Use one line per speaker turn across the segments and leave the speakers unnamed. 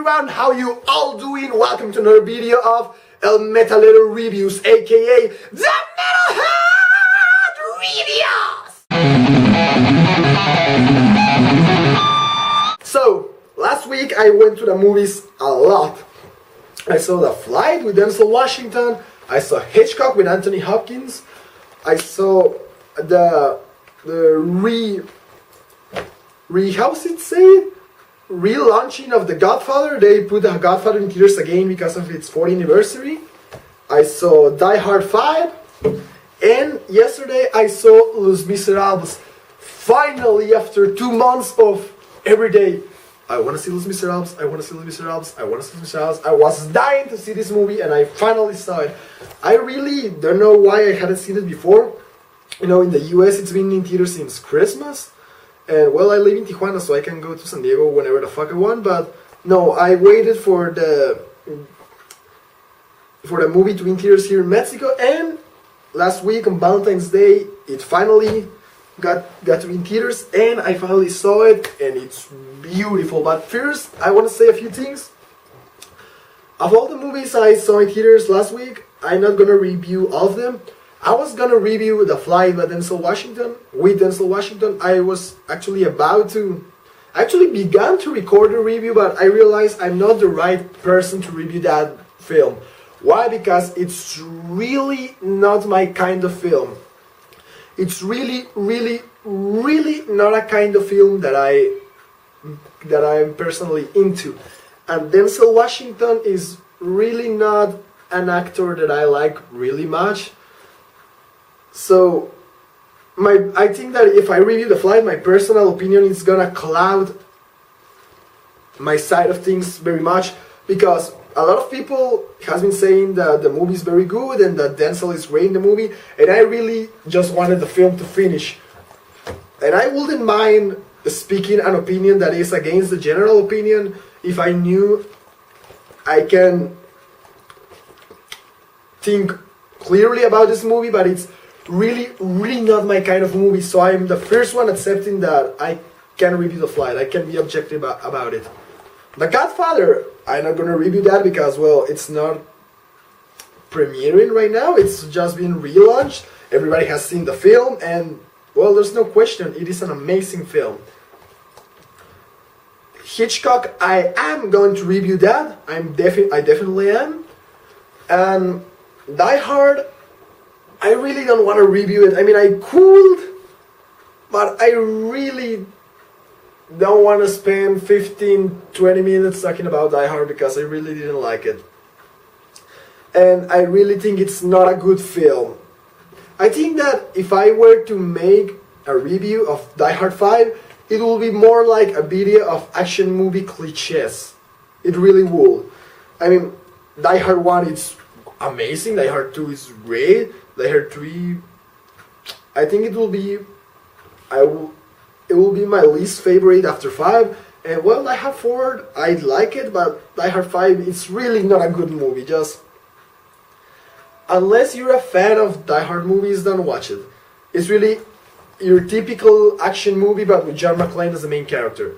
everyone, how you all doing? Welcome to another video of ElMetaleroReviews, aka the Metalhead Reviews! So, last week I went to the movies a lot. I saw The Flight with Denzel Washington, I saw Hitchcock with Anthony Hopkins, I saw the relaunching of The Godfather. They put The Godfather in theaters again because of its 40th anniversary. I saw Die Hard 5, and yesterday I saw Les Miserables. Finally, after 2 months of every day, I want to see Les Miserables, I want to see Les Miserables, I want to see Les Miserables. I was dying to see this movie and I finally saw it. I really don't know why I hadn't seen it before. You know, in the US it's been in theaters since Christmas. And well, I live in Tijuana, so I can go to San Diego whenever the fuck I want. But no, I waited for the movie to be in theaters here in Mexico. And last week on Valentine's Day, it finally got to be in theaters, and I finally saw it, and it's beautiful. But first, I want to say a few things. Of all the movies I saw in theaters last week, I'm not gonna review all of them. I was gonna review The Flight with Denzel Washington. I was actually began to record a review, but I realized I'm not the right person to review that film. Why? Because it's really not my kind of film. It's really not a kind of film that I'm personally into. And Denzel Washington is really not an actor that I like really much. So, I think that if I review The Flight, my personal opinion is gonna cloud my side of things very much, because a lot of people has been saying that the movie is very good and that Denzel is great in the movie, and I really just wanted the film to finish. And I wouldn't mind speaking an opinion that is against the general opinion if I knew I can think clearly about this movie, but it's really not my kind of movie, so I'm the first one accepting that I can review The Flight. I can be objective about it. The Godfather, I'm not gonna review that because, well, it's not premiering right now. It's just been relaunched. Everybody has seen the film, and well, there's no question, it is an amazing film. Hitchcock, I am going to review that. I definitely am. And Die Hard, I really don't want to review it. I mean, I could, but I really don't want to spend 15-20 minutes talking about Die Hard because I really didn't like it. And I really think it's not a good film. I think that if I were to make a review of Die Hard 5, it will be more like a video of action movie cliches. It really will. I mean, Die Hard 1 is amazing, Die Hard 2 is great, Die Hard 3, I think it will be my least favorite after 5. And well, Die Hard 4, I like it, but Die Hard 5, it's really not a good movie. Just, unless you're a fan of Die Hard movies, don't watch it. It's really your typical action movie, but with John McClane as the main character.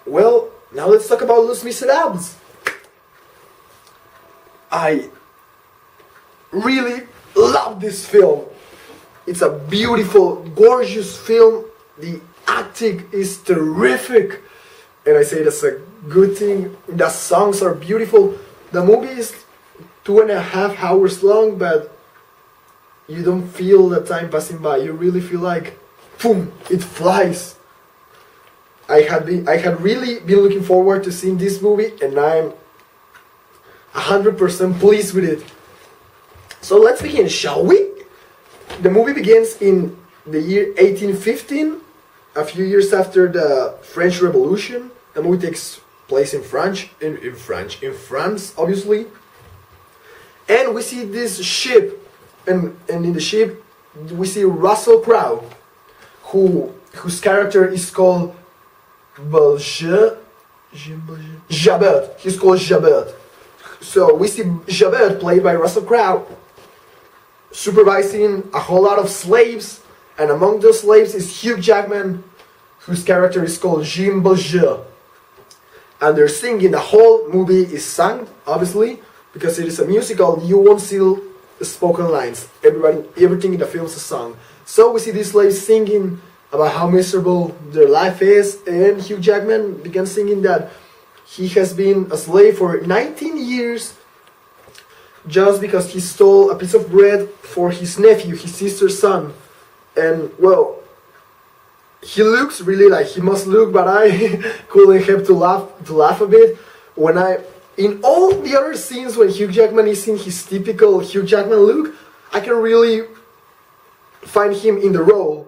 Well, now let's talk about Les Miserables. I really love this film. It's a beautiful, gorgeous film. The acting is terrific, and I say that's a good thing. The songs are beautiful. The movie is 2.5 hours long, but you don't feel the time passing by. You really feel like, boom, it flies. I had really been looking forward to seeing this movie, and I'm 100% pleased with it. So let's begin, shall we? The movie begins in the year 1815, a few years after the French Revolution. The movie takes place in France, obviously. And we see this ship, and in the ship we see Russell Crowe, whose character is called Jabert. He's called Jabert. So we see Jabert, played by Russell Crowe, supervising a whole lot of slaves, and among those slaves is Hugh Jackman, whose character is called Jim Bourgeois.
and they're singing. The whole movie is sung, obviously, because it is a musical. You won't see the spoken lines. Everything in the film is a song. So we see these slaves singing about how miserable their life is, and Hugh Jackman began singing that he has been a slave for 19 years just because he stole a piece of bread for his nephew, his sister's son. And well, he looks really like he must look, but I couldn't help to laugh a bit when in all the other scenes when Hugh Jackman is in his typical Hugh Jackman look, I can really find him in the role.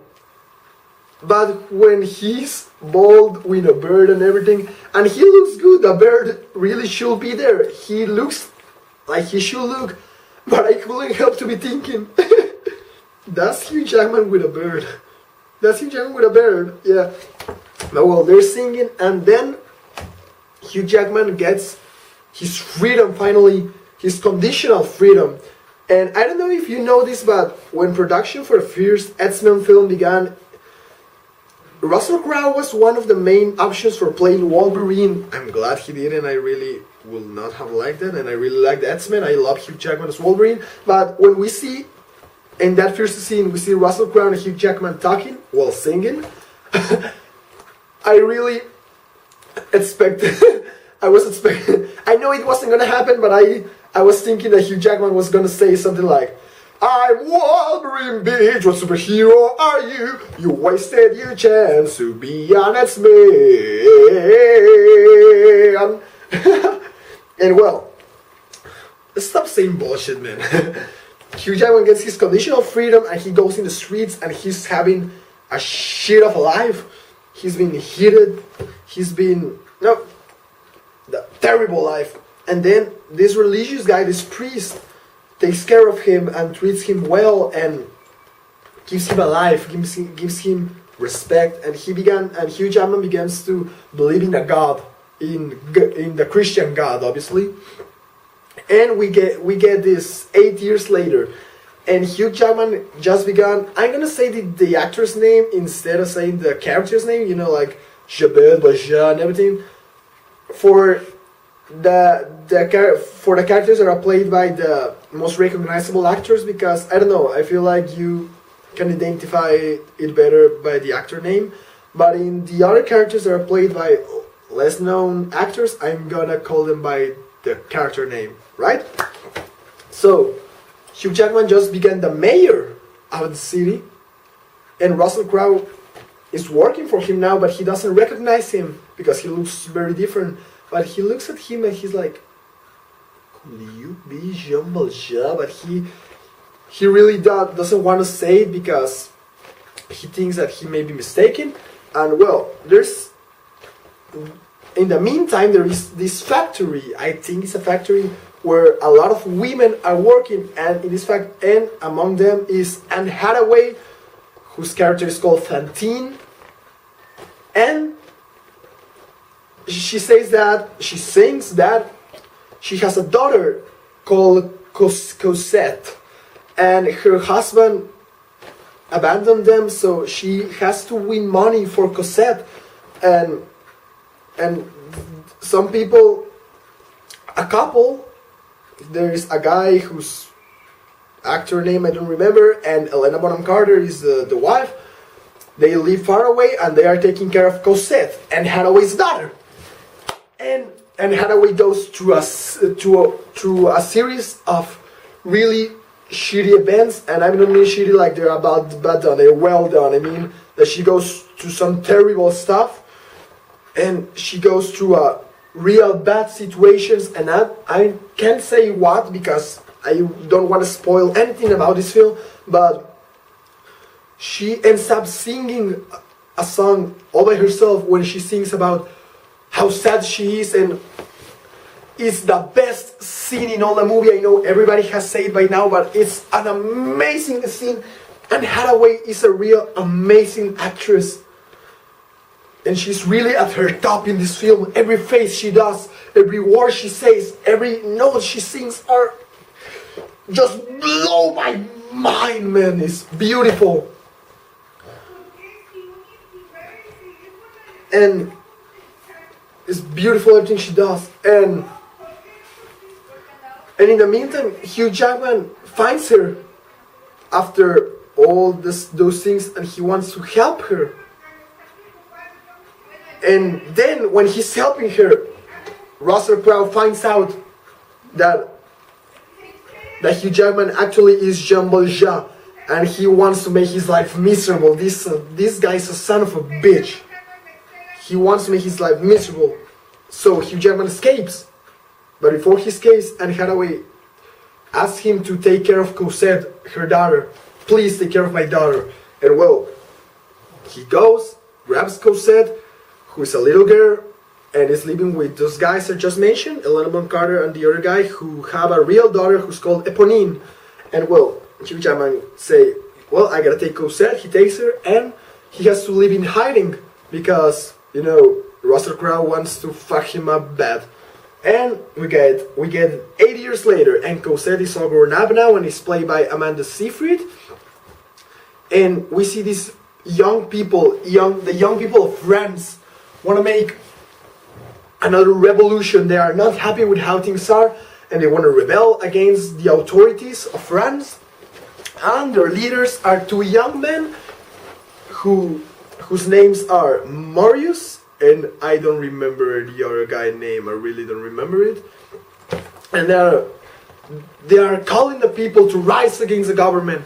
But when he's bald with a beard and everything, and he looks good, the beard really should be there. He looks like he should look, but I couldn't help to be thinking, that's Hugh Jackman with a beard. That's Hugh Jackman with a beard, yeah. But well, they're singing, and then Hugh Jackman gets his freedom finally, his conditional freedom. And I don't know if you know this, but when production for the first X-Men film began, Russell Crowe was one of the main options for playing Wolverine. I'm glad he didn't. I really would not have liked it, and I really like the X-Men. I love Hugh Jackman as Wolverine. But when we see, in that first scene, we see Russell Crowe and Hugh Jackman talking while singing, I really expected, I know it wasn't gonna happen, but I was thinking that Hugh Jackman was gonna say something like, I'm Wolverine, bitch, what superhero are you? You wasted your chance to be an X-Man. And well, stop saying bullshit, man. Hugh Jackman gets his conditional freedom and he goes in the streets and he's having a shit of a life. He's been heated. He's been, the terrible life. And then this religious guy, this priest, takes care of him and treats him well and gives him a life, gives him respect. And Hugh Jackman begins to believe in a God, in the Christian God, obviously. And we get this 8 years later, and Hugh Jackman just began. I'm gonna say the actor's name instead of saying the character's name. You know, like Jabed, Baja, and everything. For the characters that are played by the most recognizable actors, because I don't know, I feel like you can identify it better by the actor name. But in the other characters that are played by less known actors, I'm gonna call them by the character name, right? So Hugh Jackman just became the mayor of the city, and Russell Crowe is working for him now, but he doesn't recognize him because he looks very different. But he looks at him and he's like, could you be Jean Valjean? But he really doesn't want to say it because he thinks that he may be mistaken. And well, in the meantime, there is this factory. I think it's a factory where a lot of women are working, and in this fact, and among them is Anne Hathaway, whose character is called Fantine. And she sings that she has a daughter called Cosette, and her husband abandoned them, so she has to win money for Cosette, and some people, a couple, there is a guy whose actor name I don't remember, and Helena Bohnam-Carter is the wife. They live far away and they are taking care of Cosette, and Hathaway's daughter. And Hathaway goes through a series of really shitty events, and I don't mean shitty like they're bad done, they're well done. I mean that she goes through some terrible stuff, and she goes through a real bad situations, and I can't say what because I don't want to spoil anything about this film, but she ends up singing a song all by herself when she sings about how sad she is, and it's the best scene in all the movie. I know everybody has said it by now, but it's an amazing scene, and Hathaway is a real amazing actress. And she's really at her top in this film. Every face she does, every word she says, every note she sings are just blow my mind, man. It's beautiful. And
It's beautiful everything she does. And in the meantime, Hugh Jackman finds her after all those things, and he wants to help her. And then when he's helping her, Russell Crowe finds out that Hugh Jackman actually is Jean Valjean, and he wants to make his life miserable. This guy is a son of a bitch. He wants to make his life miserable. So Hugh Jackman escapes. But before he escapes, Anne Hathaway asks him to take care of Cosette, her daughter. Please take care of my daughter. And well, he goes, grabs Cosette, who is a little girl, and is living with those guys I just mentioned, Bohnam-Carter and the other guy, who have a real daughter who's called Eponine. And well, Hugh Jackman say, well, I gotta take Cosette. He takes her, and he has to live in hiding because, you know, Russell Crowe wants to fuck him up bad. And we get 8 years later, and Cosette is all grown up now and is played by Amanda Seyfried. And we see these young people, the young people of France want to make another revolution. They are not happy with how things are, and they want to rebel against the authorities of France. And their leaders are two young men whose names are Marius, and I don't remember the other guy's name. I really don't remember it. And they are calling the people to rise against the government.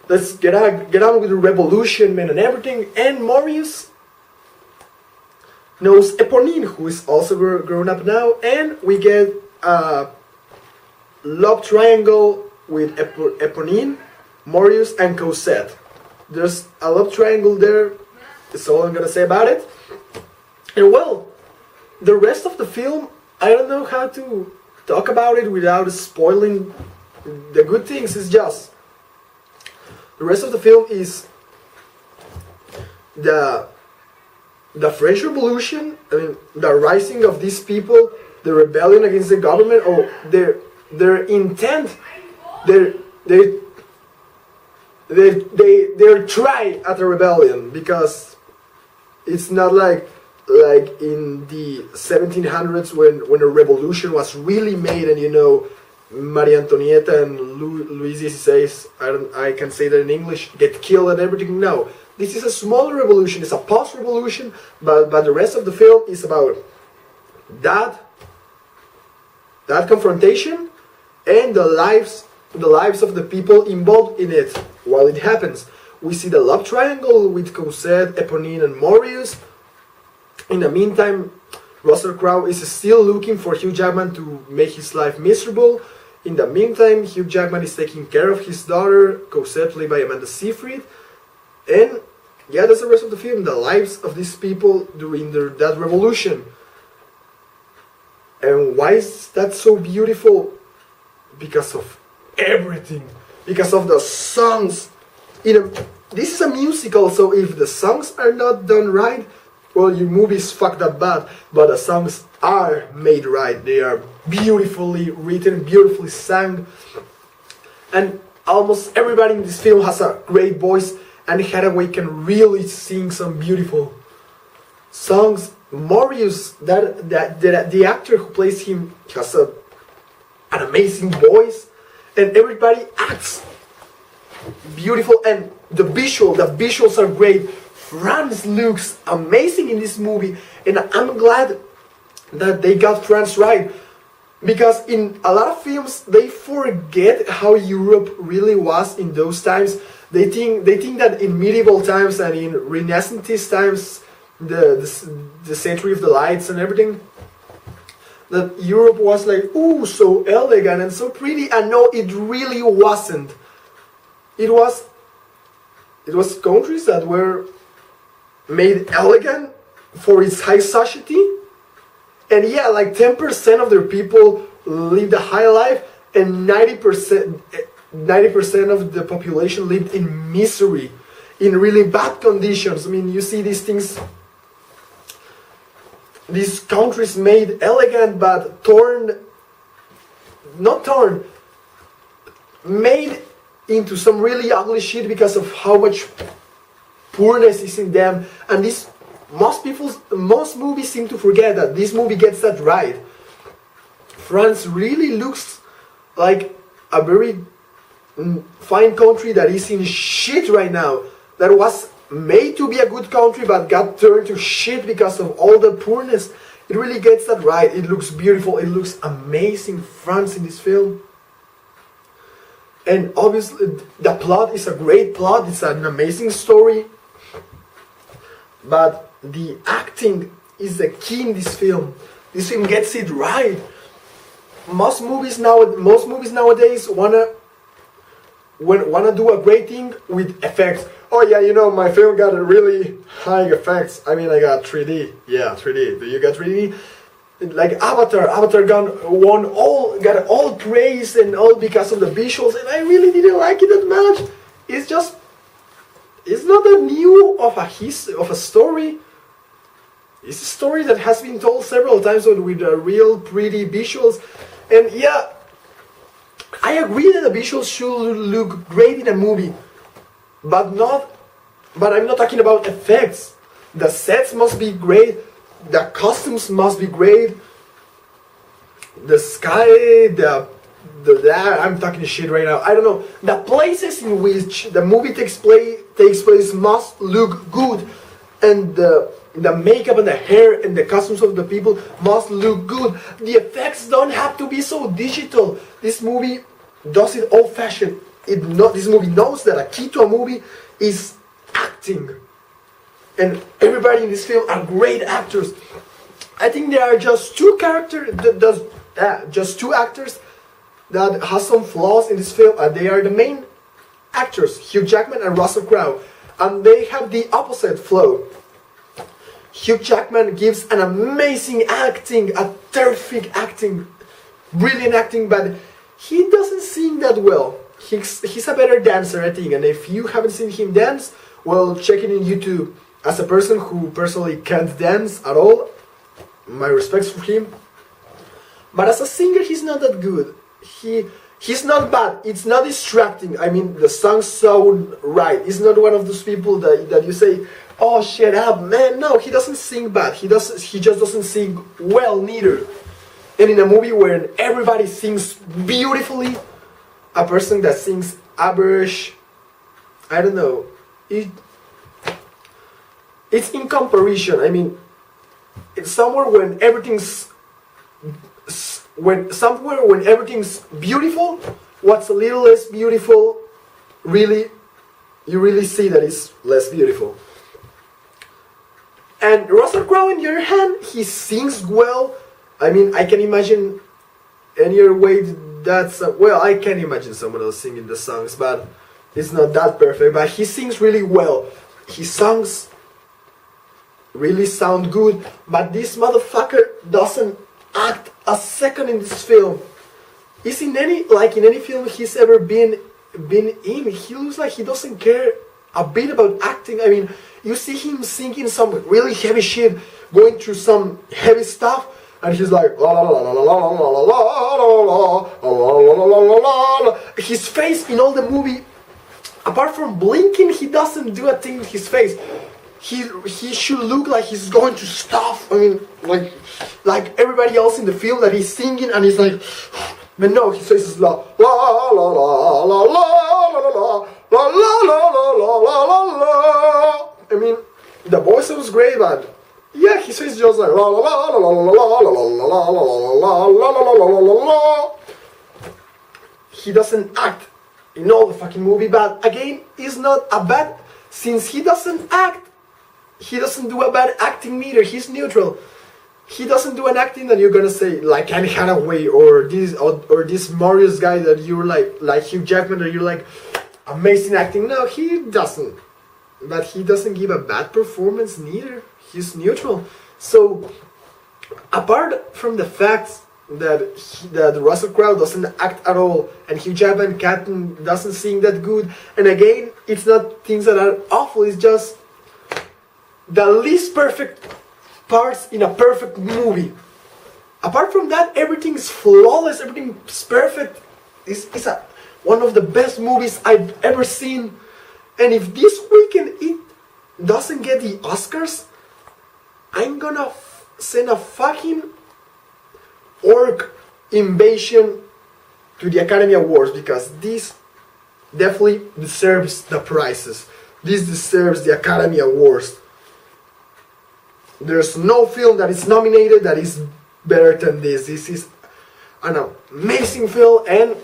Let's get on with the revolution, man, and everything. And Marius knows Eponine, who is also grown up now, and we get a love triangle with Eponine, Marius, and Cosette. There's a love triangle there. That's all I'm gonna say about it. And well, the rest of the film, I don't know how to talk about it without spoiling the good things. It's just the rest of the film is the French Revolution. I mean, the rising of these people, the rebellion against the government, or their intent, their try at a rebellion, because it's not like in the 1700s when a revolution was really made, and you know, Marie Antoinette and Louis XVI, I can say that in English, get killed and everything. No, this is a smaller revolution. It's a post-revolution, but the rest of the film is about that confrontation and the lives of the people involved in it while it happens. We see the love triangle with Cosette, Eponine, and Marius. In the meantime, Russell Crowe is still looking for Hugh Jackman to make his life miserable. In the meantime, Hugh Jackman is taking care of his daughter, Cosette, played by Amanda Seyfried. And yeah, that's the rest of the film, the lives of these people during that revolution. And why is that so beautiful? Because of everything. Because of the songs. This is a musical, so if the songs are not done right, well, your movie is fucked up bad. But the songs are made right. They are beautifully written, beautifully sung. And almost everybody in this film has a great voice, and Hathaway can really sing some beautiful songs. Marius, the actor who plays him, has an amazing voice, and everybody acts beautiful, and the visuals are great. France looks amazing in this movie, and I'm glad that they got France right, because in a lot of films they forget how Europe really was in those times. They think that in medieval times and in Renaissance times, the century of the lights and everything, that Europe was like, ooh, so elegant and so pretty, and no, it really wasn't. It was countries that were made elegant for its high society, and yeah, like 10% of their people lived a high life, and 90% of the population lived in misery, in really bad conditions. I mean, you see these things, these countries made elegant, but made into some really ugly shit because of how much poorness is in them. And this
most movies seem to forget that this movie gets that right. France really looks like a very fine country that is in shit right now. That was made to be a good country but got turned to shit because of all the poorness. It really gets that right. It looks beautiful. It looks amazing. France in this film. And obviously the plot is a great plot. It's an amazing story. But the acting is the key in this film. This film gets it right. Most movies nowadays wanna do a great thing with effects. Oh yeah, you know, my film got a really high effects. I mean, I got 3D. Yeah, 3D. Do you get 3D? Like Avatar got all praise and all because of the visuals, and I really didn't like it that much. It's not that new of a story. It's a story that has been told several times with real pretty visuals. And yeah, I agree that the visuals should look great in a movie, but I'm not talking about effects. The sets must be great, the costumes must be great, the sky, I'm talking shit right now. I don't know. The places in which the movie takes place must look good, and the makeup and the hair and the costumes of the people must look good. The effects don't have to be so digital. This movie does it old-fashioned. This movie knows that a key to a movie is acting, and everybody in this film are great actors. I think there are just two actors that has some flaws in this film, and they are the main actors, Hugh Jackman and Russell Crowe, and they have the opposite flow. Hugh Jackman gives an amazing acting, a terrific acting, brilliant acting, but he doesn't sing that well. He's a better dancer, I think, and if you haven't seen him dance, well, check it in YouTube. As a person who personally can't dance at all, my respects for him. But as a singer, he's not that good. He's not bad. It's not distracting. I mean, the songs sound right. He's not one of those people that you say, oh, shut up, man. No, he doesn't sing bad. He just doesn't sing well, neither. And in a movie where everybody sings beautifully, a person that sings average, I don't know. It's in comparison. I mean, it's somewhere when everything's beautiful, what's a little less beautiful, you really see that it's less beautiful. And Russell Crowe, on the other hand, he sings well. I mean, I can imagine any other way I can imagine someone else singing the songs, but it's not that perfect. But he sings really well. His songs really sound good, but this motherfucker doesn't act a second in this film. Is in any film he's ever been in, he looks like he doesn't care a bit about acting. I mean, you see him singing some really heavy shit, going through some heavy stuff, and he's like la la la la la la la la la la. His face in all the movie, apart from blinking, he doesn't do a thing with his face. He should look like he's going to stop. I mean, like everybody else in the film that he's singing, and he's like, but no, his face is la la la la la la la la la la la la. I mean, the voice was great, but yeah, his face is just like la la la la la la la la la la la la. He doesn't act in all the fucking movie, but again, it's not a bad. Since he doesn't act, he doesn't do a bad acting neither. He's neutral. He doesn't do an acting that you're gonna say like Anne Hathaway or this Marius guy that you're like Hugh Jackman, that you're like amazing acting. No, he doesn't. But he doesn't give a bad performance neither. He's neutral. So apart from the fact that Russell Crowe doesn't act at all, and Hugh Jackman doesn't sing that good, and again, it's not things that are awful. It's just the least perfect parts in a perfect movie. Apart from that, everything is flawless, everything is perfect. It's one of the best movies I've ever seen. And if this weekend it doesn't get the Oscars, I'm gonna send a fucking orc invasion to the Academy Awards, because this definitely deserves the prizes. This deserves the Academy Awards. There's no film that is nominated that is better than this. This is an amazing film, and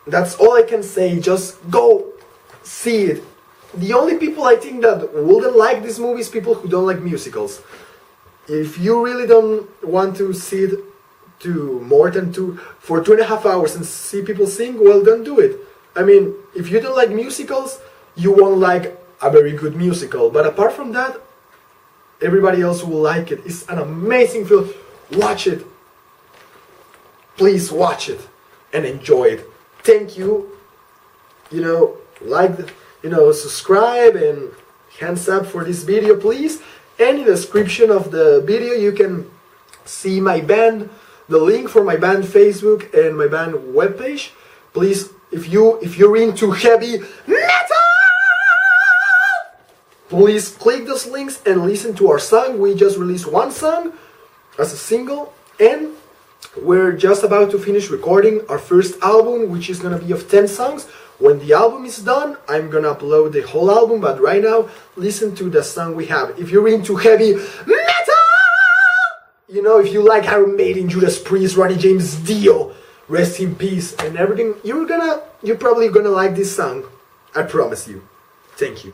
that's all I can say. Just go see it. The only people I think that wouldn't like this movie is people who don't like musicals. If you really don't want to see it for 2.5 hours and see people sing, well, don't do it. I mean, if you don't like musicals, you won't like a very good musical. But apart from that, everybody else will like it. It's an amazing film. Watch it. Please watch it and enjoy it. Thank you. Subscribe and hands up for this video, please. And in the description of the video, you can see my band, the link for my band Facebook and my band webpage. Please, if you're into heavy metal, please click those links and listen to our song. We just released one song as a single, and we're just about to finish recording our first album, which is gonna be of 10 songs. When the album is done, I'm gonna upload the whole album, but right now, listen to the song we have. If you're into heavy metal, if you like Iron Maiden, Judas Priest, Ronnie James Dio, rest in peace, and everything, you're probably gonna like this song. I promise you. Thank you.